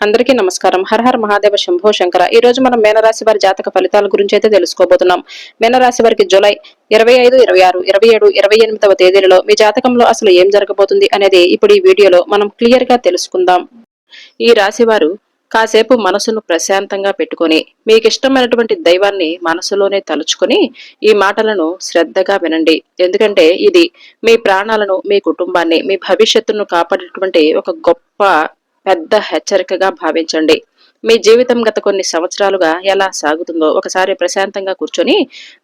అందరికీ నమస్కారం. హర హర మహాదేవ శంభో శంకర. ఈ రోజు మనం మీనరాశి వారి జాతక ఫలితాల గురించి అయితే తెలుసుకోబోతున్నాం. మీనరాశి వారికి జూలై 25, 26, 27, 28వ తేదీలలో మీ జాతకంలో అసలు ఏం జరగబోతుంది అనేది ఇప్పుడు ఈ వీడియోలో మనం క్లియర్ గా తెలుసుకుందాం. ఈ రాశి వారు కాసేపు మనసును ప్రశాంతంగా పెట్టుకొని మీకు ఇష్టమైనటువంటి దైవాన్ని మనసులోనే తలుచుకొని ఈ మాటలను శ్రద్ధగా వినండి. ఎందుకంటే ఇది మీ ప్రాణాలను, మీ కుటుంబాన్ని, మీ భవిష్యత్తును కాపాడేటువంటి ఒక గొప్ప పెద్ద హెచ్చరికగా భావించండి. మీ జీవితం గత కొన్ని సంవత్సరాలుగా ఎలా సాగుతుందో ఒకసారి ప్రశాంతంగా కూర్చొని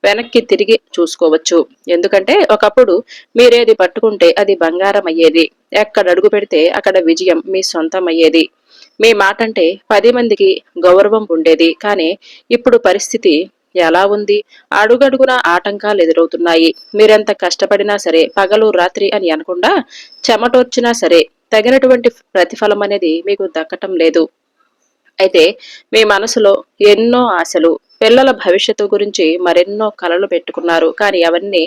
వెనక్కి తిరిగి చూసుకోవచ్చు. ఎందుకంటే ఒకప్పుడు మీరేది పట్టుకుంటే అది బంగారం అయ్యేది. ఎక్కడ అడుగు పెడితే అక్కడ విజయం మీ సొంతం అయ్యేది. మీ మాట అంటే 10 మందికి గౌరవం ఉండేది. కానీ ఇప్పుడు పరిస్థితి ఎలా ఉంది? అడుగడుగున ఆటంకాలు ఎదురవుతున్నాయి. మీరెంత కష్టపడినా సరే, పగలు రాత్రి అని అనకుండా చెమటోర్చినా సరే తగినటువంటి ప్రతిఫలం అనేది మీకు దక్కటం లేదు. అయితే మీ మనసులో ఎన్నో ఆశలు, పిల్లల భవిష్యత్తు గురించి మరెన్నో కలలు పెట్టుకున్నారు. కానీ అవన్నీ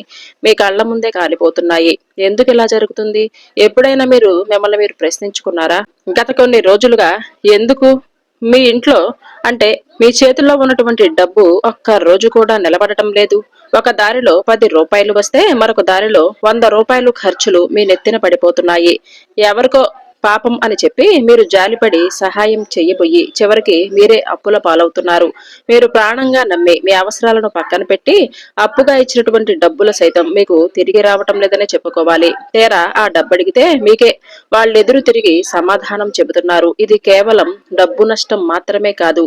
మీ కళ్ళ ముందే కాలిపోతున్నాయి. ఎందుకు ఇలా జరుగుతుంది? ఎప్పుడైనా మిమ్మల్ని మీరు ప్రశ్నించుకున్నారా? గత కొన్ని రోజులుగా ఎందుకు మీ ఇంట్లో అంటే మీ చేతుల్లో ఉన్నటువంటి డబ్బు ఒక్క రోజు కూడా నిలబడటం లేదు? ఒక దారిలో 10 రూపాయలు వస్తే మరొక దారిలో 100 రూపాయలు ఖర్చులు మీ నెత్తిన పడిపోతున్నాయి. ఎవరికో పాపం అని చెప్పి మీరు జాలిపడి సహాయం చెయ్యబోయి చివరికి మీరే అప్పుల పాలవుతున్నారు. మీరు ప్రాణంగా నమ్మి మీ అవసరాలను పక్కన పెట్టి అప్పుగా ఇచ్చినటువంటి డబ్బులు సైతం మీకు తిరిగి రావటం లేదనే చెప్పుకోవాలి. తీరా ఆ డబ్బడిగితే మీకే వాళ్ళెదురు తిరిగి సమాధానం చెబుతున్నారు. ఇది కేవలం డబ్బు నష్టం మాత్రమే కాదు,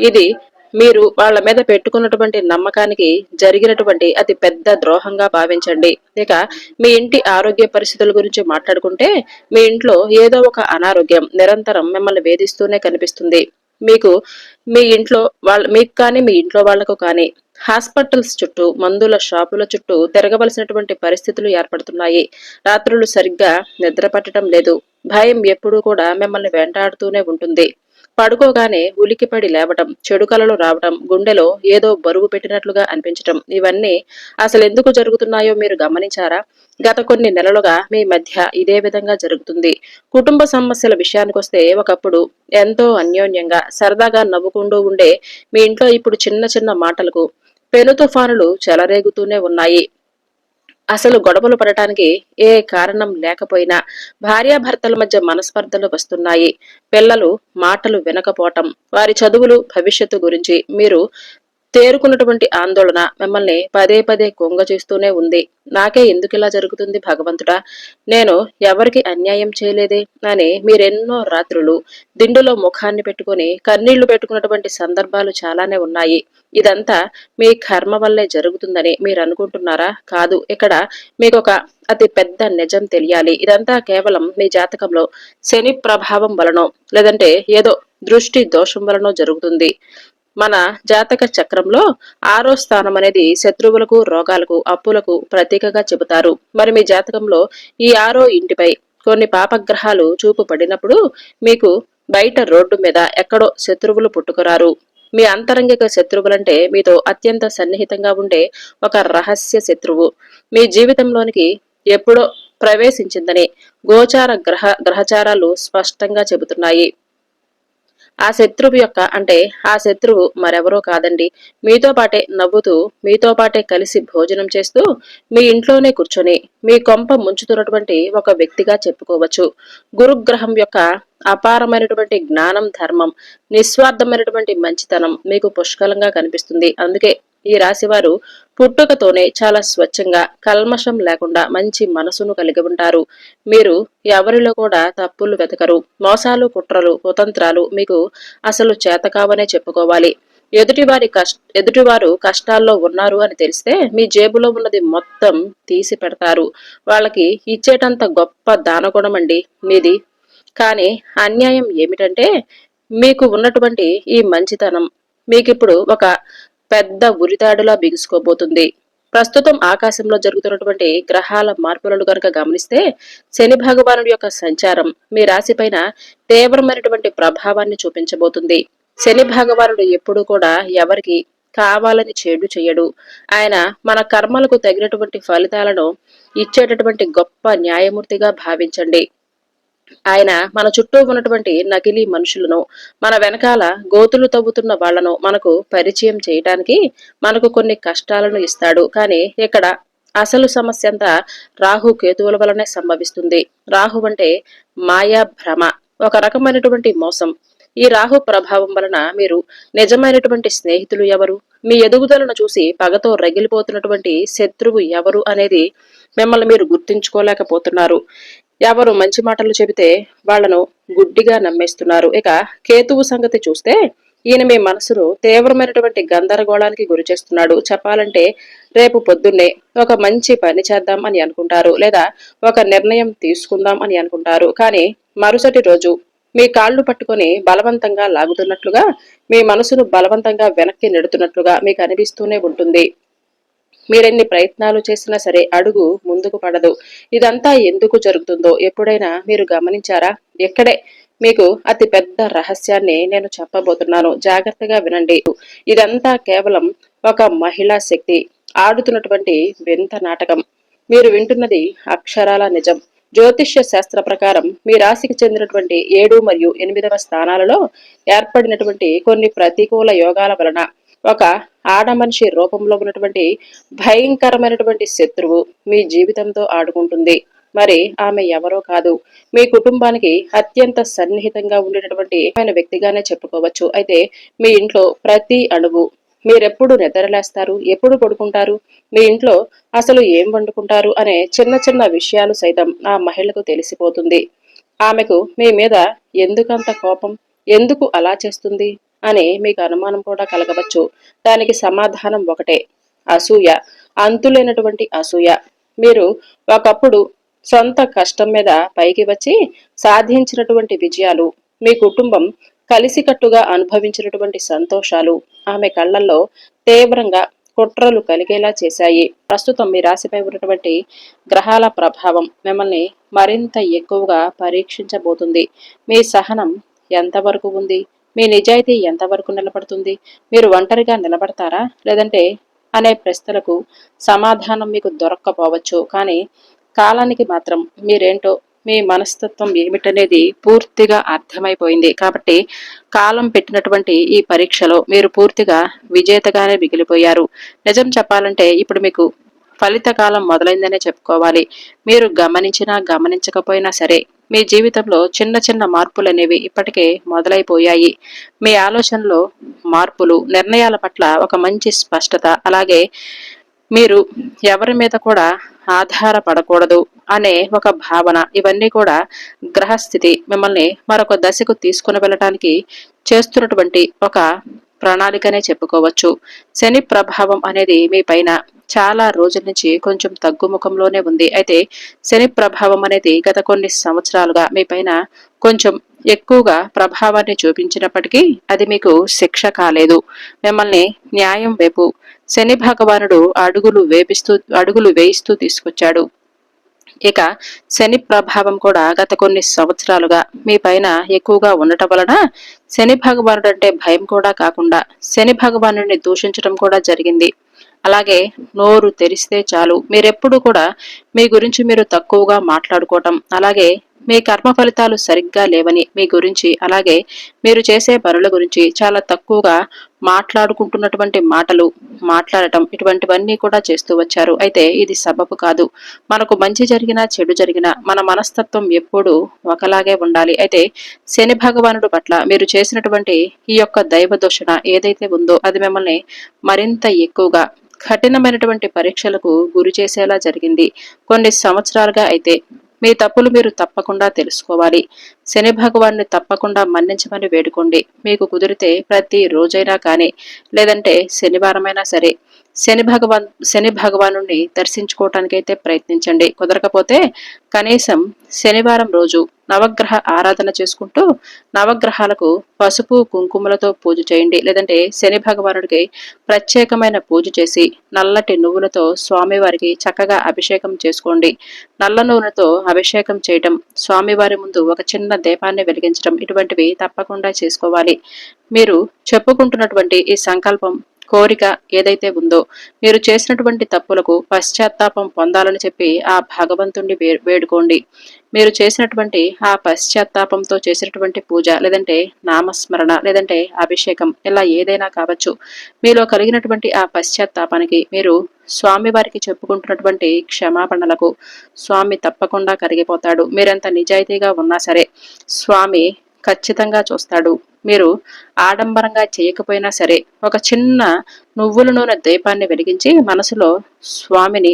ఇది మీరు వాళ్ళ మీద పెట్టుకున్నటువంటి నమ్మకానికి జరిగినటువంటి అతి పెద్ద ద్రోహంగా భావించండి. ఇక మీ ఇంటి ఆరోగ్య పరిస్థితుల గురించి మాట్లాడుకుంటే మీ ఇంట్లో ఏదో ఒక అనారోగ్యం నిరంతరం మిమ్మల్ని వేధిస్తూనే కనిపిస్తుంది. మీకు మీ ఇంట్లో మీకు కానీ మీ ఇంట్లో వాళ్లకు కానీ హాస్పిటల్స్ చుట్టూ, మందుల షాపుల చుట్టూ తిరగవలసినటువంటి పరిస్థితులు ఏర్పడుతున్నాయి. రాత్రులు సరిగ్గా నిద్ర పట్టడం లేదు. భయం ఎప్పుడూ కూడా మిమ్మల్ని వెంటాడుతూనే ఉంటుంది. పడుకోగానే ఉలికిపడి లేవటం, చెడు కలలు రావటం, గుండెలో ఏదో బరువు పెట్టినట్లుగా అనిపించటం, ఇవన్నీ అసలెందుకు జరుగుతున్నాయో మీరు గమనించారా? గత కొన్ని నెలలుగా మీ మధ్య ఇదే విధంగా జరుగుతుంది. కుటుంబ సమస్యల విషయానికొస్తే ఒకప్పుడు ఎంతో అన్యోన్యంగా సరదాగా నవ్వుకుంటూ ఉండే మీ ఇంట్లో ఇప్పుడు చిన్న చిన్న మాటలకు పెను తుఫానులు చెలరేగుతూనే ఉన్నాయి. అసలు గొడవలు పడటానికి ఏ కారణం లేకపోయినా భార్యాభర్తల మధ్య మనస్పర్ధలు వస్తున్నాయి. పిల్లలు మాటలు వినకపోవటం, వారి చదువులు, భవిష్యత్తు గురించి మీరు తేరుకున్నటువంటి ఆందోళన మిమ్మల్ని పదే పదే చేస్తూనే ఉంది. నాకే ఎందుకిలా జరుగుతుంది భగవంతుడా, నేను ఎవరికి అన్యాయం చేయలేదే అని మీరెన్నో రాత్రులు దిండులో ముఖాన్ని పెట్టుకుని కన్నీళ్లు పెట్టుకున్నటువంటి సందర్భాలు చాలానే ఉన్నాయి. ఇదంతా మీ కర్మ వల్లే జరుగుతుందని మీరు అనుకుంటున్నారా? కాదు. ఇక్కడ మీకొక అతి పెద్ద నిజం తెలియాలి. ఇదంతా కేవలం మీ జాతకంలో శని ప్రభావం వలనో లేదంటే ఏదో దృష్టి దోషం వలనో జరుగుతుంది. మన జాతక చక్రంలో 6వ స్థానం అనేది శత్రువులకు, రోగాలకు, అప్పులకు ప్రతీకగా చెబుతారు. మరి మీ జాతకంలో ఈ 6వ ఇంటిపై కొన్ని పాపగ్రహాలు చూపు పడినప్పుడు మీకు బయట రోడ్డు మీద ఎక్కడో శత్రువులు పుట్టుకురారు. మీ అంతరంగిక శత్రువులంటే మీతో అత్యంత సన్నిహితంగా ఉండే ఒక రహస్య శత్రువు మీ జీవితంలోనికి ఎప్పుడో ప్రవేశించిందని గోచార గ్రహచారాలు స్పష్టంగా చెబుతున్నాయి. ఆ శత్రువు ఆ శత్రువు మరెవరో కాదండి, మీతో పాటే నవ్వుతూ, మీతో పాటే కలిసి భోజనం చేస్తూ, మీ ఇంట్లోనే కూర్చొని మీ కొంప ముంచుతున్నటువంటి ఒక వ్యక్తిగా చెప్పుకోవచ్చు. గురుగ్రహం యొక్క అపారమైనటువంటి జ్ఞానం, ధర్మం, నిస్వార్థమైనటువంటి మంచితనం మీకు పుష్కలంగా కనిపిస్తుంది. అందుకే ఈ రాశివారు పుట్టుకతోనే చాలా స్వచ్ఛంగా, కల్మషం లేకుండా మంచి మనసును కలిగి ఉంటారు. మీరు ఎవరిలో కూడా తప్పులు వెతకరు. మోసాలు, కుట్రలు, కుతంత్రాలు మీకు అసలు చేతకావనే చెప్పుకోవాలి. ఎదుటివారు కష్టాల్లో ఉన్నారు అని తెలిస్తే మీ జేబులో ఉన్నది మొత్తం తీసి పెడతారు. వాళ్ళకి ఇచ్చేటంత గొప్ప దానగుణం అండి మీది. కానీ అన్యాయం ఏమిటంటే మీకు ఉన్నటువంటి ఈ మంచితనం మీకిప్పుడు ఒక పెద్ద ఉరితాడులా బిగుసుకోబోతుంది. ప్రస్తుతం ఆకాశంలో జరుగుతున్నటువంటి గ్రహాల మార్పులను గనక గమనిస్తే శని భగవానుడి యొక్క సంచారం మీ రాశిపైన తీవ్రమైనటువంటి ప్రభావాన్ని చూపించబోతుంది. శని భగవానుడు ఎప్పుడూ కూడా ఎవరికి కావాలని చెడు చెయ్యడు. ఆయన మన కర్మలకు తగినటువంటి ఫలితాలను ఇచ్చేటటువంటి గొప్ప న్యాయమూర్తిగా భావించండి. ఆయన మన చుట్టూ ఉన్నటువంటి నకిలీ మనుషులను, మన వెనకాల గోతులు తవ్వుతున్న వాళ్లను మనకు పరిచయం చేయటానికి మనకు కొన్ని కష్టాలను ఇస్తాడు. కానీ ఇక్కడ అసలు సమస్య అంతా రాహు కేతువుల వలనే సంభవిస్తుంది. రాహు అంటే మాయా భ్రమ, ఒక రకమైనటువంటి మోసం. ఈ రాహు ప్రభావం వలన మీరు నిజమైనటువంటి స్నేహితులు ఎవరు, మీ ఎదుగుదలను చూసి పగతో రగిలిపోతున్నటువంటి శత్రువు ఎవరు అనేది మిమ్మల్ని మీరు గుర్తించుకోలేకపోతున్నారు. ఎవరు మంచి మాటలు చెబితే వాళ్లను గుడ్డిగా నమ్మేస్తున్నారు. ఇక కేతువు సంగతి చూస్తే ఈయన మీ మనసును తీవ్రమైనటువంటి గందరగోళానికి గురి చేస్తున్నాడు. చెప్పాలంటే రేపు పొద్దున్నే ఒక మంచి పని చేద్దాం అని అనుకుంటారు, లేదా ఒక నిర్ణయం తీసుకుందాం అని అనుకుంటారు. కానీ మరుసటి రోజు మీ కాళ్లు పట్టుకొని బలవంతంగా లాగుతున్నట్లుగా, మీ మనసును బలవంతంగా వెనక్కి నెడుతున్నట్లుగా మీకు అనిపిస్తూనే ఉంటుంది. మీరెన్ని ప్రయత్నాలు చేసినా సరే అడుగు ముందుకు పడదు. ఇదంతా ఎందుకు జరుగుతుందో ఎప్పుడైనా మీరు గమనించారా? ఎక్కడే మీకు అతి పెద్ద రహస్యాన్ని నేను చెప్పబోతున్నాను. జాగ్రత్తగా వినండి. ఇదంతా కేవలం ఒక మహిళా శక్తి ఆడుతున్నటువంటి వింత నాటకం. మీరు వింటున్నది అక్షరాల నిజం. జ్యోతిష్య శాస్త్ర ప్రకారం మీ రాశికి చెందినటువంటి 7 మరియు 8వ స్థానాలలో ఏర్పడినటువంటి కొన్ని ప్రతికూల యోగాల వలన ఒక ఆడమనిషి రూపంలో ఉన్నటువంటి భయంకరమైనటువంటి శత్రువు మీ జీవితంతో ఆడుకుంటుంది. మరి ఆమె ఎవరో కాదు, మీ కుటుంబానికి అత్యంత సన్నిహితంగా ఉండేటటువంటి వ్యక్తిగానే చెప్పుకోవచ్చు. అయితే మీ ఇంట్లో ప్రతి అణువు, మీరెప్పుడు నిద్రలేస్తారు, ఎప్పుడు పడుకుంటారు, మీ ఇంట్లో అసలు ఏం వండుకుంటారు అనే చిన్న చిన్న విషయాలు సైతం ఆ మహిళకు తెలిసిపోతుంది. ఆమెకు మీ మీద ఎందుకంత కోపం, ఎందుకు అలా చేస్తుంది అని మీకు అనుమానం కూడా కలగవచ్చు. దానికి సమాధానం ఒకటే: అసూయ. అంతులేనటువంటి అసూయ. మీరు ఒకప్పుడు సొంత కష్టం మీద పైకి వచ్చి సాధించినటువంటి విజయాలు, మీ కుటుంబం కలిసికట్టుగా అనుభవించినటువంటి సంతోషాలు ఆమె కళ్లల్లో తీవ్రంగా కుట్రలు కలిగేలా చేశాయి. ప్రస్తుతం మీ రాశిపై ఉన్నటువంటి గ్రహాల ప్రభావం మిమ్మల్ని మరింత ఎక్కువగా పరీక్షించబోతుంది. మీ సహనం ఎంతవరకు ఉంది, మీ నిజాయితీ ఎంతవరకు నిలబడుతుంది, మీరు ఒంటరిగా నిలబడతారా లేదంటే అనే ప్రశ్నలకు సమాధానం మీకు దొరక్కపోవచ్చు. కానీ కాలానికి మాత్రం మీరేంటో, మీ మనస్తత్వం ఏమిటనేది పూర్తిగా అర్థమైపోయింది. కాబట్టి కాలం పెట్టినటువంటి ఈ పరీక్షలో మీరు పూర్తిగా విజేతగానే మిగిలిపోయారు. నిజం చెప్పాలంటే ఇప్పుడు మీకు ఫలిత కాలం మొదలైందనే చెప్పుకోవాలి. మీరు గమనించినా గమనించకపోయినా సరే మీ జీవితంలో చిన్న చిన్న మార్పులు అనేవి ఇప్పటికే మొదలైపోయాయి. మీ ఆలోచనలో మార్పులు, నిర్ణయాల పట్ల ఒక మంచి స్పష్టత, అలాగే మీరు ఎవరి మీద కూడా ఆధారపడకూడదు అనే ఒక భావన, ఇవన్నీ కూడా గ్రహస్థితి మిమ్మల్ని మరొక దశకు తీసుకుని వెళ్ళటానికి చేస్తున్నటువంటి ఒక ప్రణాళికనే చెప్పుకోవచ్చు. శని ప్రభావం అనేది మీ పైన చాలా రోజుల నుంచి కొంచెం తగ్గుముఖంలోనే ఉంది. అయితే శని ప్రభావం అనేది గత కొన్ని సంవత్సరాలుగా మీ పైన కొంచెం ఎక్కువగా ప్రభావాన్ని చూపించినప్పటికీ అది మీకు శిక్ష కాలేదు. మిమ్మల్ని న్యాయం వైపు శని భగవానుడు అడుగులు వేయిస్తూ తీసుకొచ్చాడు. ఇక శని ప్రభావం కూడా గత కొన్ని సంవత్సరాలుగా మీ పైన ఎక్కువగా ఉండటం వలన శని భగవానుడు అంటే భయం కూడా కాకుండా శని భగవానుడిని దూషించడం కూడా జరిగింది. అలాగే నోరు తెరిస్తే చాలు మీరెప్పుడు కూడా మీ గురించి మీరు తక్కువగా మాట్లాడుకోవటం, అలాగే మీ కర్మ ఫలితాలు సరిగ్గా లేవని మీ గురించి, అలాగే మీరు చేసే పనుల గురించి చాలా తక్కువగా మాట్లాడుకుంటున్నటువంటి మాటలు మాట్లాడటం, ఇటువంటివన్నీ కూడా చేస్తూ వచ్చారు. అయితే ఇది సబబు కాదు. మనకు మంచి జరిగినా చెడు జరిగినా మన మనస్తత్వం ఎప్పుడూ ఒకలాగే ఉండాలి. అయితే శని భగవానుడు పట్ల మీరు చేసినటువంటి ఈ యొక్క దైవ దూషణ ఏదైతే ఉందో అది మిమ్మల్ని మరింత ఎక్కువగా కఠినమైనటువంటి పరీక్షలకు గురి చేసేలా జరిగింది. కొన్ని సంవత్సరాలుగా అయితే మీ తప్పులు మీరు తప్పకుండా తెలుసుకోవాలి. శని భగవాన్ని తప్పకుండా మన్నించమని వేడుకోండి. మీకు కుదిరితే ప్రతి రోజైనా కానీ, లేదంటే శనివారమైనా సరే శని భగవాను దర్శించుకోవటానికైతే ప్రయత్నించండి. కుదరకపోతే కనీసం శనివారం రోజు నవగ్రహ ఆరాధన చేసుకుంటూ నవగ్రహాలకు పసుపు కుంకుమలతో పూజ చేయండి. లేదంటే శని భగవానుడికి ప్రత్యేకమైన పూజ చేసి నల్లటి నువ్వులతో స్వామివారికి చక్కగా అభిషేకం చేసుకోండి. నల్ల నూనెతో అభిషేకం చేయటం, స్వామివారి ముందు ఒక చిన్న దీపాన్ని వెలిగించడం, ఇటువంటివి తప్పకుండా చేసుకోవాలి. మీరు చెప్పుకుంటున్నటువంటి ఈ సంకల్పం కోరిక ఏదైతే ఉందో, మీరు చేసినటువంటి తప్పులకు పశ్చాత్తాపం పొందాలని చెప్పి ఆ భగవంతుణ్ణి వేడుకోండి. మీరు చేసినటువంటి ఆ పశ్చాత్తాపంతో చేసినటువంటి పూజ, లేదంటే నామస్మరణ, లేదంటే అభిషేకం, ఇలా ఏదైనా కావచ్చు. మీలో కలిగినటువంటి ఆ పశ్చాత్తాపానికి మీరు స్వామివారికి చెప్పుకుంటున్నటువంటి క్షమాపణలకు స్వామి తప్పకుండా కరిగిపోతాడు. మీరెంత నిజాయితీగా ఉన్నా సరే స్వామి ఖచ్చితంగా చూస్తాడు. మీరు ఆడంబరంగా చేయకపోయినా సరే ఒక చిన్న నువ్వుల నూనె దీపాన్ని వెలిగించి మనసులో స్వామిని,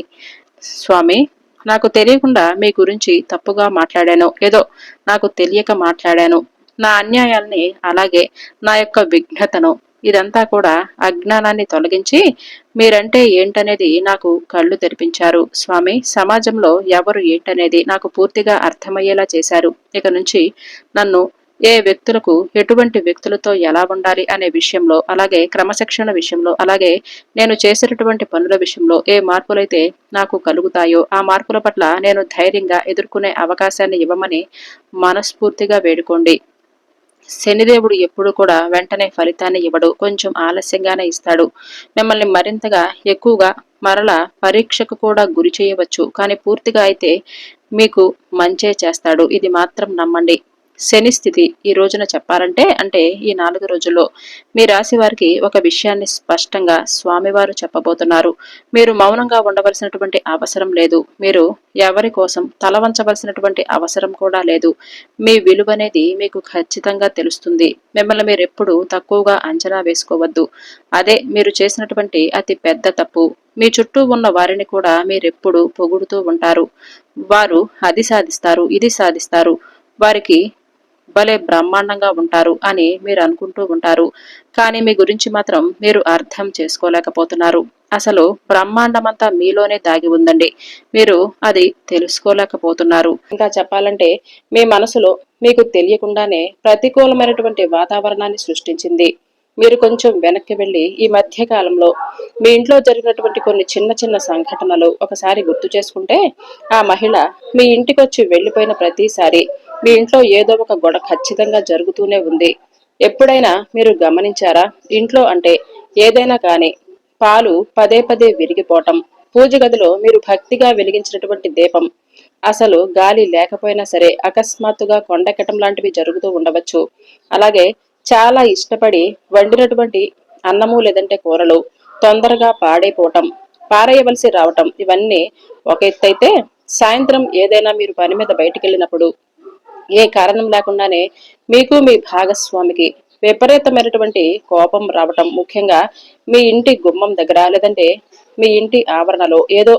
స్వామి, నాకు తెలియకుండా మీ గురించి తప్పుగా మాట్లాడాను, ఏదో నాకు తెలియక మాట్లాడాను, నా అన్యాయాల్ని అలాగే నా యొక్క విఘ్నతను ఇదంతా కూడా అజ్ఞానాన్ని తొలగించి మీరంటే ఏంటనేది నాకు కళ్ళు తెరిపించారు స్వామి. సమాజంలో ఎవరు ఏంటనేది నాకు పూర్తిగా అర్థమయ్యేలా చేశారు. ఇక నుంచి నన్ను ఏ వ్యక్తులకు ఎటువంటి వ్యక్తులతో ఎలా ఉండాలి అనే విషయంలో, అలాగే క్రమశిక్షణ విషయంలో, అలాగే నేను చేసేటటువంటి పనుల విషయంలో ఏ మార్పులైతే నాకు కలుగుతాయో ఆ మార్పుల పట్ల నేను ధైర్యంగా ఎదుర్కొనే అవకాశాన్ని ఇవ్వమని మనస్ఫూర్తిగా వేడుకోండి. శనిదేవుడు ఎప్పుడు కూడా వెంటనే ఫలితాన్ని ఇవ్వడు, కొంచెం ఆలస్యంగానే ఇస్తాడు. మిమ్మల్ని మరింతగా ఎక్కువగా మరల పరీక్షకు కూడా గురి చేయవచ్చు, కానీ పూర్తిగా అయితే మీకు మంచే చేస్తాడు. ఇది మాత్రం నమ్మండి. శని స్థితి ఈ రోజున చెప్పాలంటే, అంటే ఈ 4 రోజుల్లో మీ రాశి వారికి ఒక విషయాన్ని స్పష్టంగా స్వామివారు చెప్పబోతున్నారు. మీరు మౌనంగా ఉండవలసినటువంటి అవసరం లేదు. మీరు ఎవరి కోసం తల వంచవలసినటువంటి అవసరం కూడా లేదు. మీ విలువనేది మీకు ఖచ్చితంగా తెలుస్తుంది. మిమ్మల్ని మీరు ఎప్పుడు తక్కువగా అంచనా వేసుకోవద్దు. అదే మీరు చేసినటువంటి అతి పెద్ద తప్పు. మీ చుట్టూ ఉన్న వారిని కూడా మీరెప్పుడు పొగుడుతూ ఉంటారు. వారు అది సాధిస్తారు, ఇది సాధిస్తారు, వారికి భలే బ్రహ్మాండంగా ఉంటారు అని మీరు అనుకుంటూ ఉంటారు. కానీ మీ గురించి మాత్రం మీరు అర్థం చేసుకోలేకపోతున్నారు. అసలు బ్రహ్మాండమంతా మీలోనే దాగి ఉందండి. మీరు అది తెలుసుకోలేకపోతున్నారు. ఇంకా చెప్పాలంటే మీ మనసులో మీకు తెలియకుండానే ప్రతికూలమైనటువంటి వాతావరణాన్ని సృష్టించింది. మీరు కొంచెం వెనక్కి వెళ్ళి ఈ మధ్య కాలంలో మీ ఇంట్లో జరిగినటువంటి కొన్ని చిన్న చిన్న సంఘటనలు ఒకసారి గుర్తు చేసుకుంటే, ఆ మహిళ మీ ఇంటికి వచ్చి వెళ్లిపోయిన ప్రతిసారి మీ ఇంట్లో ఏదో ఒక గొడవ ఖచ్చితంగా జరుగుతూనే ఉంది. ఎప్పుడైనా మీరు గమనించారా? ఇంట్లో అంటే ఏదైనా కాని పాలు పదే పదే విరిగిపోవటం, పూజ గదిలో మీరు భక్తిగా వెలిగించినటువంటి దీపం అసలు గాలి లేకపోయినా సరే అకస్మాత్తుగా కొండెక్కటం లాంటివి జరుగుతూ ఉండవచ్చు. అలాగే చాలా ఇష్టపడి వండినటువంటి అన్నము లేదంటే కూరలు తొందరగా పాడైపోవటం, పారేయవలసి రావటం, ఇవన్నీ ఒక ఎత్తైతే, సాయంత్రం ఏదైనా మీరు పని మీద బయటికి వెళ్ళినప్పుడు ఏ కారణం లేకుండానే మీకు మీ భాగస్వామికి విపరీతమైనటువంటి కోపం రావటం, ముఖ్యంగా మీ ఇంటి గుమ్మం దగ్గర లేదంటే మీ ఇంటి ఆవరణలో ఏదో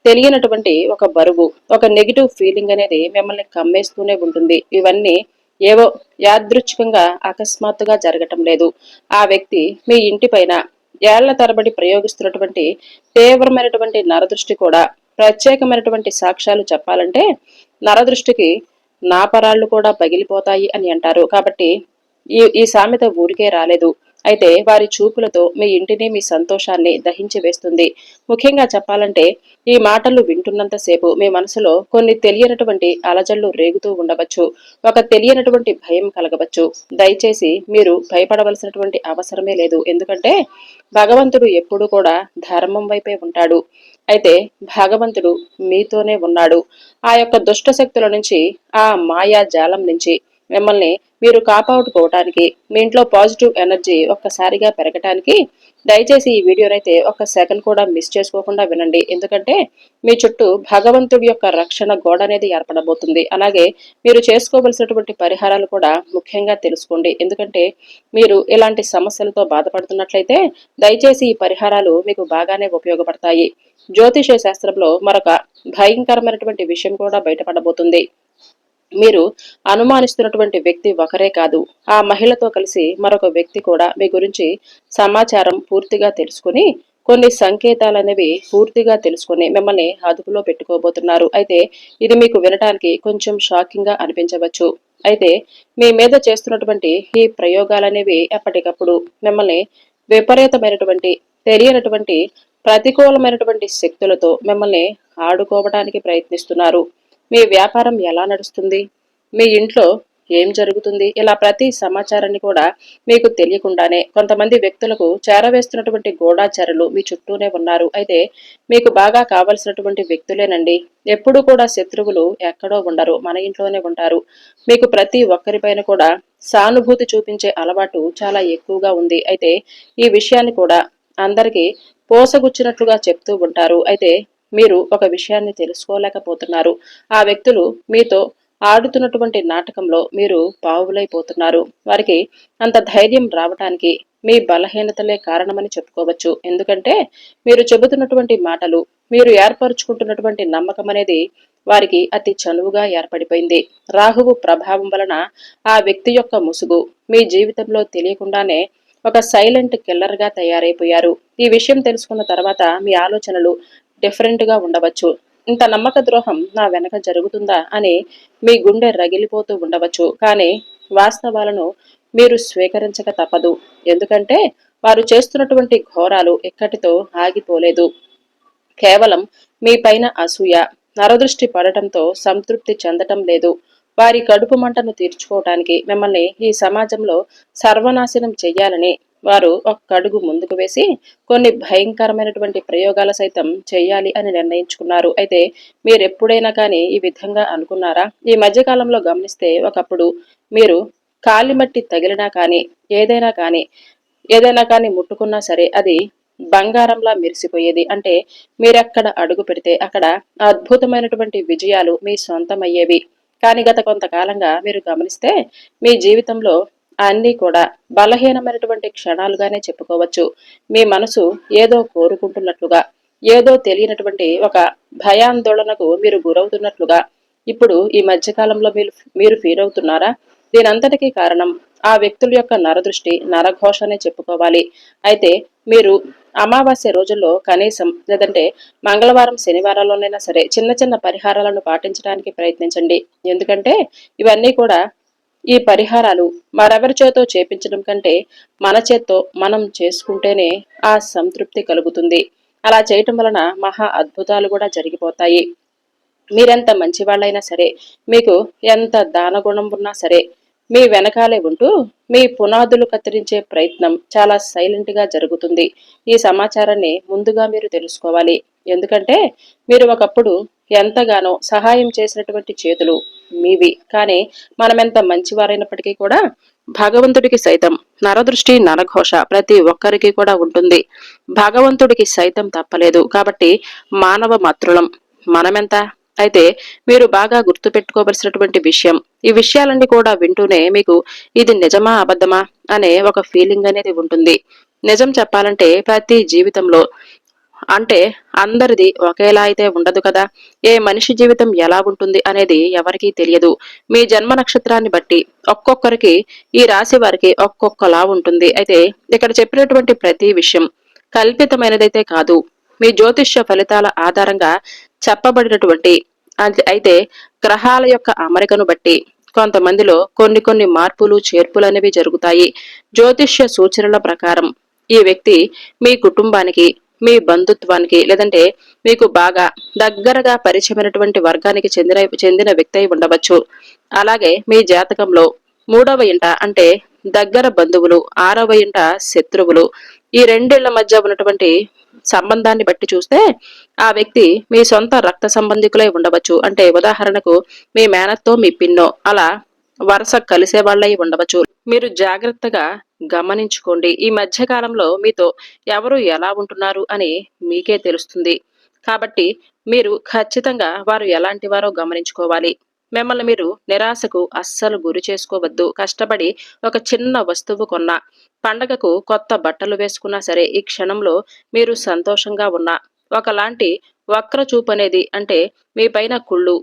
తెలియనటువంటి ఒక బరువు, ఒక నెగిటివ్ ఫీలింగ్ అనేది మిమ్మల్ని కమ్మేస్తూనే ఉంటుంది. ఇవన్నీ ఏవో యాదృచ్ఛికంగా అకస్మాత్తుగా జరగటం లేదు. ఆ వ్యక్తి మీ ఇంటి పైన ఏళ్ల తరబడి ప్రయోగిస్తున్నటువంటి తీవ్రమైనటువంటి నరదృష్టి కూడా, ప్రత్యేకమైనటువంటి సాక్ష్యాలు చెప్పాలంటే నరదృష్టికి నాపరాళ్లు కూడా పగిలిపోతాయి అని అంటారు. కాబట్టి ఈ సామెత ఊరికే రాలేదు. అయితే వారి చూపులతో మీ ఇంటిని, మీ సంతోషాన్ని దహించి వేస్తుంది. ముఖ్యంగా చెప్పాలంటే ఈ మాటలు వింటున్నంతసేపు మీ మనసులో కొన్ని తెలియనటువంటి అలజళ్ళు రేగుతూ ఉండవచ్చు, ఒక తెలియనటువంటి భయం కలగవచ్చు. దయచేసి మీరు భయపడవలసినటువంటి అవసరమే లేదు. ఎందుకంటే భగవంతుడు ఎప్పుడు కూడా ధర్మం వైపే ఉంటాడు. అయితే భగవంతుడు మీతోనే ఉన్నాడు. ఆ యొక్క దుష్ట శక్తుల నుంచి, ఆ మాయా జాలం నుంచి మిమ్మల్ని మీరు కాపాడుకోవటానికి, మీ ఇంట్లో పాజిటివ్ ఎనర్జీ ఒక్కసారిగా పెరగటానికి దయచేసి ఈ వీడియోనైతే ఒక్క సెకండ్ కూడా మిస్ చేసుకోకుండా వినండి. ఎందుకంటే మీ చుట్టూ భగవంతుడి యొక్క రక్షణ గోడ అనేది ఏర్పడబోతుంది. అలాగే మీరు చేసుకోవలసినటువంటి పరిహారాలు కూడా ముఖ్యంగా తెలుసుకోండి. ఎందుకంటే మీరు ఇలాంటి సమస్యలతో బాధపడుతున్నట్లయితే దయచేసి ఈ పరిహారాలు మీకు బాగానే ఉపయోగపడతాయి. జ్యోతిష శాస్త్రంలో మరొక భయంకరమైనటువంటి విషయం కూడా బయటపడబోతుంది. మీరు అనుమానిస్తున్నటువంటి వ్యక్తి ఒకరే కాదు, ఆ మహిళతో కలిసి మరొక వ్యక్తి కూడా మీ గురించి సమాచారం పూర్తిగా తెలుసుకుని, కొన్ని సంకేతాలనేవి పూర్తిగా తెలుసుకుని మిమ్మల్ని అదుపులో పెట్టుకోబోతున్నారు. అయితే ఇది మీకు వినడానికి కొంచెం షాకింగ్ గా అనిపించవచ్చు. అయితే మీ మీద చేస్తున్నటువంటి ఈ ప్రయోగాలనేవి ఎప్పటికప్పుడు మిమ్మల్ని విపరీతమైనటువంటి, తెలియనటువంటి, ప్రతికూలమైనటువంటి శక్తులతో మిమ్మల్ని ఆడుకోవడానికి ప్రయత్నిస్తున్నారు. మీ వ్యాపారం ఎలా నడుస్తుంది? మీ ఇంట్లో ఏం జరుగుతుంది? ఇలా ప్రతి సమాచారాన్ని కూడా మీకు తెలియకుండానే కొంతమంది వ్యక్తులకు చేరవేస్తున్నటువంటి గూఢాచారులు మీ చుట్టూనే ఉన్నారు. అయితే మీకు బాగా కావలసినటువంటి వ్యక్తులేనండి. ఎప్పుడు కూడా శత్రువులు ఎక్కడో ఉండరు, మన ఇంట్లోనే ఉంటారు. మీకు ప్రతి ఒక్కరిపైన కూడా సానుభూతి చూపించే అలవాటు చాలా ఎక్కువగా ఉంది. అయితే ఈ విషయాన్ని కూడా అందరికీ పోసగుచ్చినట్లుగా చెప్తూ ఉంటారు. అయితే మీరు ఒక విషయాన్ని తెలుసుకోలేకపోతున్నారు. ఆ వ్యక్తులు మీతో ఆడుతున్నటువంటి నాటకంలో మీరు పావులైపోతున్నారు. వారికి అంత ధైర్యం రావటానికి మీ బలహీనతలే కారణమని చెప్పుకోవచ్చు. ఎందుకంటే మీరు చెబుతున్నటువంటి మాటలు, మీరు ఏర్పరుచుకుంటున్నటువంటి నమ్మకం అనేది వారికి అతి చనువుగా ఏర్పడిపోయింది. రాహువు ప్రభావం వలన ఆ వ్యక్తి యొక్క ముసుగు మీ జీవితంలో తెలియకుండానే ఒక సైలెంట్ కిల్లర్ గా తయారైపోయారు. ఈ విషయం తెలుసుకున్న తర్వాత మీ ఆలోచనలు డిఫరెంట్ గా ఉండవచ్చు. ఇంత నమ్మక ద్రోహం నా వెనక జరుగుతుందా అని మీ గుండె రగిలిపోతూ ఉండవచ్చు. కానీ వాస్తవాలను మీరు స్వీకరించక తప్పదు. ఎందుకంటే వారు చేస్తున్నటువంటి ఘోరాలు ఎక్కడితో ఆగిపోలేదు. కేవలం మీ పైన అసూయ, నరదృష్టి పడటంతో సంతృప్తి చెందటం లేదు. వారి కడుపు మంటను తీర్చుకోవటానికి మిమ్మల్ని ఈ సమాజంలో సర్వనాశనం చెయ్యాలని వారు ఒక్క అడుగు ముందుకు వేసి కొన్ని భయంకరమైనటువంటి ప్రయోగాలు సైతం చేయాలి అని నిర్ణయించుకున్నారు. అయితే మీరెప్పుడైనా కానీ ఈ విధంగా అనుకున్నారా? ఈ మధ్యకాలంలో గమనిస్తే ఒకప్పుడు మీరు కాలిమట్టి తగిలినా కానీ ఏదైనా కానీ ముట్టుకున్నా సరే అది బంగారంలా మెరిసిపోయేది. అంటే మీరెక్కడ అడుగు పెడితే అక్కడ అద్భుతమైనటువంటి విజయాలు మీ సొంతమయ్యేవి. కానీ గత కొంతకాలంగా మీరు గమనిస్తే మీ జీవితంలో అన్నీ కూడా బలహీనమైనటువంటి క్షణాలుగానే చెప్పుకోవచ్చు. మీ మనసు ఏదో కోరుకుంటున్నట్లుగా, ఏదో తెలియనటువంటి ఒక భయాందోళనకు మీరు గురవుతున్నట్లుగా ఇప్పుడు ఈ మధ్యకాలంలో మీరు ఫీల్ అవుతున్నారా? దీనంతటికీ కారణం ఆ వ్యక్తుల యొక్క నరదృష్టి, నరఘోషనే చెప్పుకోవాలి. అయితే మీరు అమావాస్య రోజుల్లో కనీసం లేదంటే మంగళవారం, శనివారాల్లోనైనా సరే చిన్న చిన్న పరిహారాలను పాటించడానికి ప్రయత్నించండి. ఎందుకంటే ఇవన్నీ కూడా ఈ పరిహారాలు మరెవరి చేతో చేపించడం కంటే మన చేత్తో మనం చేసుకుంటేనే ఆ సంతృప్తి కలుగుతుంది. అలా చేయటం వలన మహా అద్భుతాలు కూడా జరిగిపోతాయి. మీరెంత మంచివాళ్ళైనా సరే, మీకు ఎంత దానగుణం ఉన్నా సరే, మీ వెనకాలే ఉంటూ మీ పునాదులు కత్తిరించే ప్రయత్నం చాలా సైలెంట్ గా జరుగుతుంది. ఈ సమాచారాన్ని ముందుగా మీరు తెలుసుకోవాలి. ఎందుకంటే మీరు ఒకప్పుడు ఎంతగానో సహాయం చేసినటువంటి చేతులు మీవి. కానీ మనమెంత మంచివారైనప్పటికీ కూడా భగవంతుడికి సైతం నరదృష్టి, నరఘోష ప్రతి ఒక్కరికి కూడా ఉంటుంది. భగవంతుడికి సైతం తప్పలేదు. కాబట్టి మానవ మాతృలం మనమెంత. అయితే మీరు బాగా గుర్తుపెట్టుకోవలసినటువంటి విషయం, ఈ విషయాలన్నీ కూడా వింటూనే మీకు ఇది నిజమా అబద్ధమా అనే ఒక ఫీలింగ్ అనేది ఉంటుంది. నిజం చెప్పాలంటే ప్రతి జీవితంలో అంటే అందరిది ఒకేలా అయితే ఉండదు కదా. ఏ మనిషి జీవితం ఎలా ఉంటుంది అనేది ఎవరికీ తెలియదు. మీ జన్మ నక్షత్రాన్ని బట్టి ఒక్కొక్కరికి, ఈ రాశి వారికి ఒక్కొక్కలా ఉంటుంది. అయితే ఇక్కడ చెప్పినటువంటి ప్రతి విషయం కల్పితమైనదైతే కాదు, మీ జ్యోతిష్య ఫలితాల ఆధారంగా చెప్పబడినటువంటి అయితే గ్రహాల యొక్క అమరికను బట్టి కొంతమందిలో కొన్ని మార్పులు చేర్పులు అనేవి జరుగుతాయి. జ్యోతిష్య సూచనల ప్రకారం ఈ వ్యక్తి మీ కుటుంబానికి, మీ బంధుత్వానికి లేదంటే మీకు బాగా దగ్గరగా పరిచయమైనటువంటి వర్గానికి చెందిన వ్యక్తి అయి ఉండవచ్చు. అలాగే మీ జాతకంలో 3వ ఇంట అంటే దగ్గర బంధువులు, 6వ ఇంట శత్రువులు, ఈ రెండిళ్ల మధ్య ఉన్నటువంటి సంబంధాన్ని బట్టి చూస్తే ఆ వ్యక్తి మీ సొంత రక్త సంబంధికులై ఉండవచ్చు. అంటే ఉదాహరణకు మీ మేనత్తో, మీ పిన్నో అలా వరుస కలిసే వాళ్ళై ఉండవచ్చు. మీరు జాగ్రత్తగా గమనించుకోండి. ఈ మధ్య కాలంలో మీతో ఎవరు ఎలా ఉంటున్నారు అని మీకే తెలుస్తుంది. కాబట్టి మీరు ఖచ్చితంగా వారు ఎలాంటి వారో గమనించుకోవాలి. మిమ్మల్ని మీరు నిరాశకు అస్సలు గురి చేసుకోవద్దు. కష్టపడి ఒక చిన్న వస్తువు కొన్నా, పండగకు కొత్త బట్టలు వేసుకున్నా సరే ఈ క్షణంలో మీరు సంతోషంగా ఉన్నా ఒకలాంటి వక్ర చూపు అనేది అంటే మీ పైన కుళ్ళు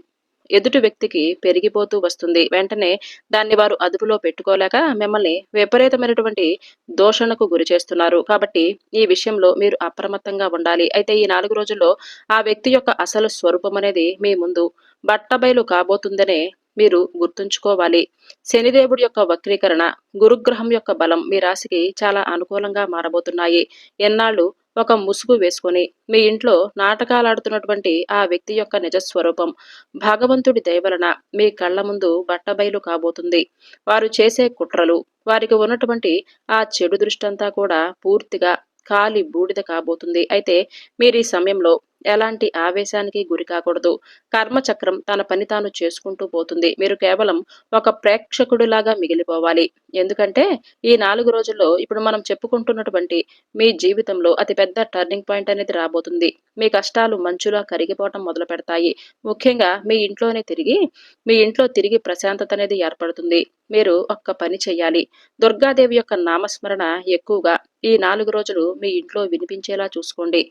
ఎదుటి వ్యక్తికి పెరిగిపోతూ వస్తుంది. వెంటనే దాన్ని వారు అదుపులో పెట్టుకోలేక మిమ్మల్ని విపరీతమైనటువంటి దోషణకు గురి చేస్తున్నారు. కాబట్టి ఈ విషయంలో మీరు అప్రమత్తంగా ఉండాలి. అయితే ఈ 4 రోజుల్లో ఆ వ్యక్తి యొక్క అసలు స్వరూపం అనేది మీ ముందు బట్టబయలు కాబోతుందనే మీరు గుర్తుంచుకోవాలి. శనిదేవుడి యొక్క వక్రీకరణ, గురుగ్రహం యొక్క బలం మీ రాశికి చాలా అనుకూలంగా మారబోతున్నాయి. ఎన్నాళ్ళు ఒక ముసుగు వేసుకొని మీ ఇంట్లో నాటకాలాడుతున్నటువంటి ఆ వ్యక్తి యొక్క నిజస్వరూపం భగవంతుడి దయ వలన మీ కళ్ల ముందు బట్టబయలు కాబోతుంది. వారు చేసే కుట్రలు, వారికి ఉన్నటువంటి ఆ చెడు దృష్టంతా కూడా పూర్తిగా కాలి బూడిద కాబోతుంది. అయితే మీరు ఈ సమయంలో ఎలాంటి ఆవేశానికి గురి కాకూడదు. కర్మచక్రం తన పని తాను చేసుకుంటూ పోతుంది. మీరు కేవలం ఒక ప్రేక్షకుడిలాగా మిగిలిపోవాలి. ఎందుకంటే ఈ 4 రోజుల్లో ఇప్పుడు మనం చెప్పుకుంటున్నటువంటి మీ జీవితంలో అతిపెద్ద టర్నింగ్ పాయింట్ అనేది రాబోతుంది. మీ కష్టాలు మంచులా కరిగిపోవటం మొదలు పెడతాయి. ముఖ్యంగా మీ ఇంట్లో తిరిగి ప్రశాంతత అనేది ఏర్పడుతుంది. మీరు ఒక్క పని చెయ్యాలి. దుర్గాదేవి యొక్క నామస్మరణ ఎక్కువగా ఈ 4 రోజులు మీ ఇంట్లో వినిపించేలా చూసుకోండి.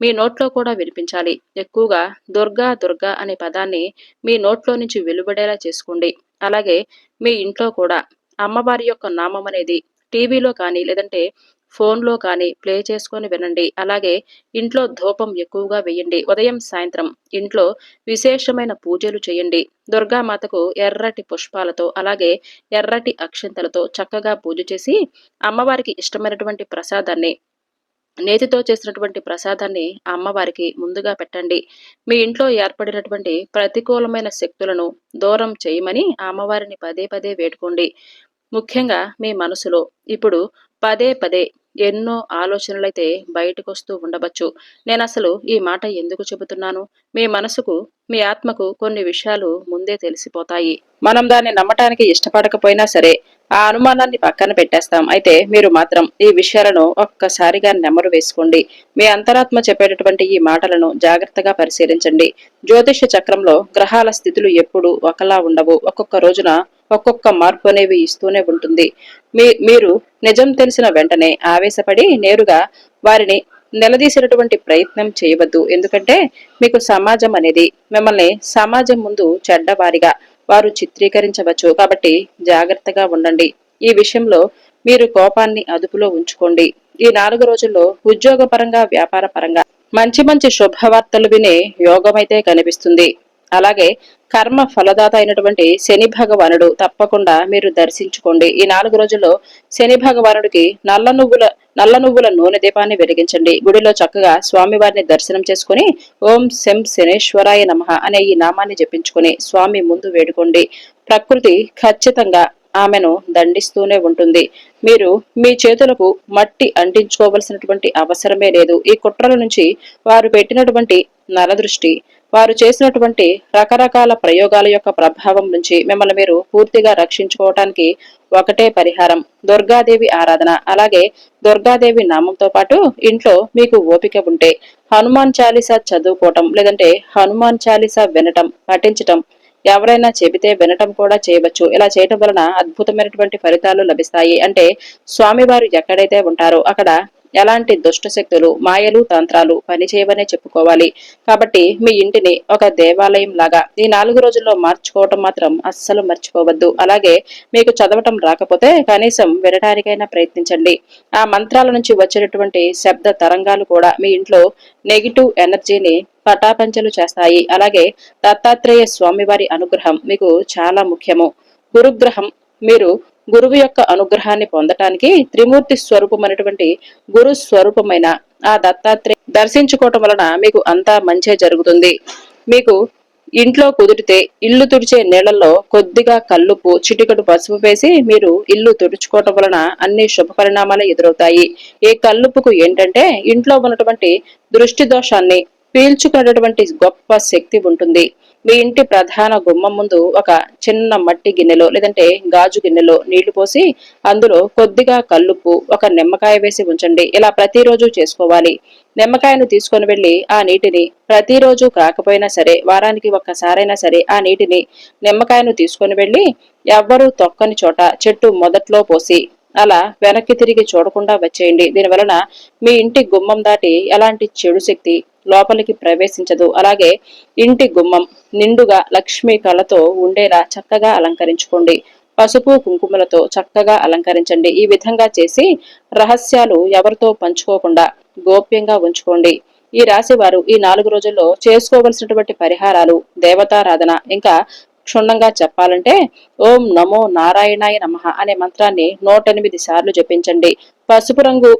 మీ నోట్లో కూడా వినిపించాలి. ఎక్కువగా దుర్గా దుర్గా అనే పదాన్ని మీ నోట్లో నుంచి వెలువడేలా చేసుకోండి. అలాగే మీ ఇంట్లో కూడా అమ్మవారి యొక్క నామం అనేది టీవీలో కానీ లేదంటే ఫోన్లో కానీ ప్లే చేసుకొని వినండి. అలాగే ఇంట్లో ధూపం ఎక్కువగా వేయండి. ఉదయం సాయంత్రం ఇంట్లో విశేషమైన పూజలు చేయండి. దుర్గామాతకు ఎర్రటి పుష్పాలతో అలాగే ఎర్రటి అక్షంతలతో చక్కగా పూజ చేసి అమ్మవారికి ఇష్టమైనటువంటి ప్రసాదాన్ని, నేతితో చేసినటువంటి ప్రసాదాన్ని అమ్మవారికి ముందుగా పెట్టండి. మీ ఇంట్లో ఏర్పడినటువంటి ప్రతికూలమైన శక్తులను దూరం చేయమని అమ్మవారిని పదే పదే వేడుకోండి. ముఖ్యంగా మీ మనసులో ఇప్పుడు పదే పదే ఎన్నో ఆలోచనలైతే బయటకొస్తూ ఉండవచ్చు. నేనసలు ఈ మాట ఎందుకు చెబుతున్నాను? మీ మనసుకు, మీ ఆత్మకు కొన్ని విషయాలు ముందే తెలిసిపోతాయి. మనం దాన్ని నమ్మటానికి ఇష్టపడకపోయినా సరే ఆ అనుమానాన్ని పక్కన పెట్టేస్తాం. అయితే మీరు మాత్రం ఈ విషయాలను ఒక్కసారిగా నెమరు వేసుకోండి. మీ అంతరాత్మ చెప్పేటటువంటి ఈ మాటలను జాగ్రత్తగా పరిశీలించండి. జ్యోతిష చక్రంలో గ్రహాల స్థితులు ఎప్పుడూ ఒకలా ఉండవు. ఒక్కొక్క రోజున ఒక్కొక్క మార్పు అనేవి ఇస్తూనే ఉంటుంది. మీరు నిజం తెలిసిన వెంటనే ఆవేశపడి నేరుగా వారిని నిలదీసినటువంటి ప్రయత్నం చేయవద్దు. ఎందుకంటే మీకు సమాజం అనేది మిమ్మల్ని సమాజం ముందు చెడ్డవారిగా వారు చిత్రీకరించవచ్చు. కాబట్టి జాగ్రత్తగా ఉండండి. ఈ విషయంలో మీరు కోపాన్ని అదుపులో ఉంచుకోండి. ఈ 4 రోజుల్లో ఉద్యోగపరంగా, వ్యాపార పరంగా మంచి మంచి శుభవార్తలు వినే యోగమైతే కనిపిస్తుంది. అలాగే కర్మ ఫలదాత అయినటువంటి శని భగవానుడు తప్పకుండా మీరు దర్శించుకోండి. ఈ 4 రోజుల్లో శని భగవానుడికి నల్ల నువ్వుల నూనె దీపాన్ని వెలిగించండి. గుడిలో చక్కగా స్వామివారిని దర్శనం చేసుకుని ఓం శం శనేశ్వరాయ నమః అనే ఈ నామాన్ని జపించుకుని స్వామి ముందు వేడుకోండి. ప్రకృతి ఖచ్చితంగా ఆమెను దండిస్తూనే ఉంటుంది. మీరు మీ చేతులకు మట్టి అంటించుకోవలసినటువంటి అవసరమే లేదు. ఈ కుట్రల నుంచి వారు పెట్టినటువంటి నరదృష్టి, వారు చేసినటువంటి రకరకాల ప్రయోగాల యొక్క ప్రభావం నుంచి మిమ్మల్ని మీరు పూర్తిగా రక్షించుకోవటానికి ఒకటే పరిహారం, దుర్గాదేవి ఆరాధన. అలాగే దుర్గాదేవి నామంతో పాటు ఇంట్లో మీకు ఓపిక ఉంటే హనుమాన్ చాలీసా చదువుకోవటం, లేదంటే హనుమాన్ చాలీసా వినటం, పఠించటం, ఎవరైనా చెబితే వినటం కూడా చేయవచ్చు. ఇలా చేయటం వలన అద్భుతమైనటువంటి ఫలితాలు లభిస్తాయి. అంటే స్వామివారు ఎక్కడైతే ఉంటారో అక్కడ ఎలాంటి దుష్ట శక్తులు, మాయలు, తంత్రాలు పనిచేయవనే చెప్పుకోవాలి. కాబట్టి మీ ఇంటిని ఒక దేవాలయం లాగా ఈ 4 రోజుల్లో మార్చుకోవటం మాత్రం అస్సలు మర్చిపోవద్దు. అలాగే మీకు చదవటం రాకపోతే కనీసం వినటానికైనా ప్రయత్నించండి. ఆ మంత్రాల నుంచి వచ్చేటటువంటి శబ్ద తరంగాలు కూడా మీ ఇంట్లో నెగిటివ్ ఎనర్జీని పటాపంచలు చేస్తాయి. అలాగే దత్తాత్రేయ స్వామివారి అనుగ్రహం మీకు చాలా ముఖ్యము. గురుగ్రహం, మీరు గురువు యొక్క అనుగ్రహాన్ని పొందటానికి త్రిమూర్తి స్వరూపమైనటువంటి గురు స్వరూపమైన ఆ దత్తాత్రేయ దర్శించుకోవటం వలన మీకు అంతా మంచే జరుగుతుంది. మీకు ఇంట్లో కుదిరితే ఇల్లు తుడిచే నీళ్లలో కొద్దిగా కల్లుపు, చిటికడు పసుపు వేసి మీరు ఇల్లు తుడుచుకోవటం వలన అన్ని శుభ పరిణామాలు ఎదురవుతాయి. ఈ కల్లుపుకు ఏంటంటే ఇంట్లో ఉన్నటువంటి దృష్టి దోషాన్ని పీల్చుకునేటటువంటి గొప్ప శక్తి ఉంటుంది. మీ ఇంటి ప్రధాన గుమ్మం ముందు ఒక చిన్న మట్టి గిన్నెలో లేదంటే గాజు గిన్నెలో నీళ్లు పోసి అందులో కొద్దిగా కల్లుప్పు, ఒక నిమ్మకాయ వేసి ఉంచండి. ఇలా ప్రతిరోజు చేసుకోవాలి. నిమ్మకాయను తీసుకొని వెళ్లి ఆ నీటిని ప్రతిరోజు కాకపోయినా సరే వారానికి ఒక్కసారైనా సరే ఆ నీటిని, నిమ్మకాయను తీసుకొని వెళ్లి ఎవ్వరూ తొక్కని చోట చెట్టు మొదట్లో పోసి అలా వెనక్కి తిరిగి చూడకుండా వచ్చేయండి. దీనివలన మీ ఇంటి గుమ్మం దాటి ఎలాంటి చెడు శక్తి లోపలికి ప్రవేశించదు. అలాగే ఇంటి గుమ్మం నిండుగా లక్ష్మీ కళతో ఉండేలా చక్కగా అలంకరించుకోండి. పసుపు కుంకుమలతో చక్కగా అలంకరించండి. ఈ విధంగా చేసి రహస్యాలు ఎవరితో పంచుకోకుండా గోప్యంగా ఉంచుకోండి. ఈ రాశి వారు ఈ 4 రోజుల్లో చేసుకోవలసినటువంటి పరిహారాలు, దేవతారాధన, ఇంకా క్షుణ్ణంగా చెప్పాలంటే ఓం నమో నారాయణాయ నమః అనే మంత్రాన్ని 108 సార్లు జపించండి. పసుపు రంగు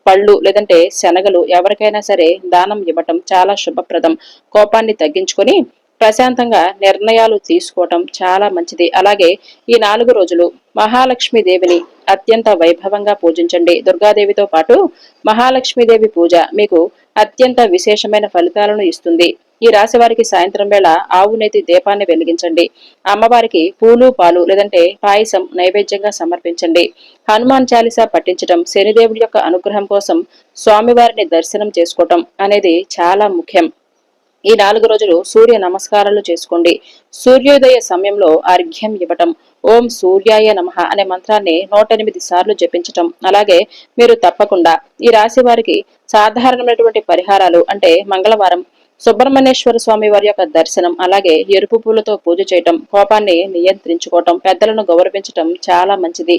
పళ్ళు లేదంటే శనగలు ఎవరికైనా సరే దానం ఇవ్వటం చాలా శుభప్రదం. కోపాన్ని తగ్గించుకొని ప్రశాంతంగా నిర్ణయాలు తీసుకోవటం చాలా మంచిది. అలాగే ఈ 4 రోజులు మహాలక్ష్మీదేవిని అత్యంత వైభవంగా పూజించండి. దుర్గాదేవితో పాటు మహాలక్ష్మీదేవి పూజ మీకు అత్యంత విశేషమైన ఫలితాలను ఇస్తుంది. ఈ రాశి వారికి సాయంత్రం వేళ ఆవు నేతి దీపాన్ని వెలిగించండి. అమ్మవారికి పూలు పాలు లేదంటే పాయసం నైవేద్యంగా సమర్పించండి. హనుమాన్ చాలీసా పఠించటం, శనిదేవుడి యొక్క అనుగ్రహం కోసం స్వామివారిని దర్శనం చేసుకోవటం అనేది చాలా ముఖ్యం. ఈ 4 రోజులు సూర్య నమస్కారాలు చేసుకోండి. సూర్యోదయ సమయంలో అర్ఘ్యం ఇవ్వటం, ఓం సూర్యాయ నమః అనే మంత్రాన్ని 108 సార్లు జపించటం. అలాగే మీరు తప్పకుండా ఈ రాశి వారికి సాధారణమైనటువంటి పరిహారాలు అంటే మంగళవారం సుబ్రహ్మణ్యేశ్వర స్వామి వారి యొక్క దర్శనం, అలాగే ఎరుపు పూలతో పూజ చేయటం, కోపాన్ని నియంత్రించుకోవటం, పెద్దలను గౌరవించటం చాలా మంచిది.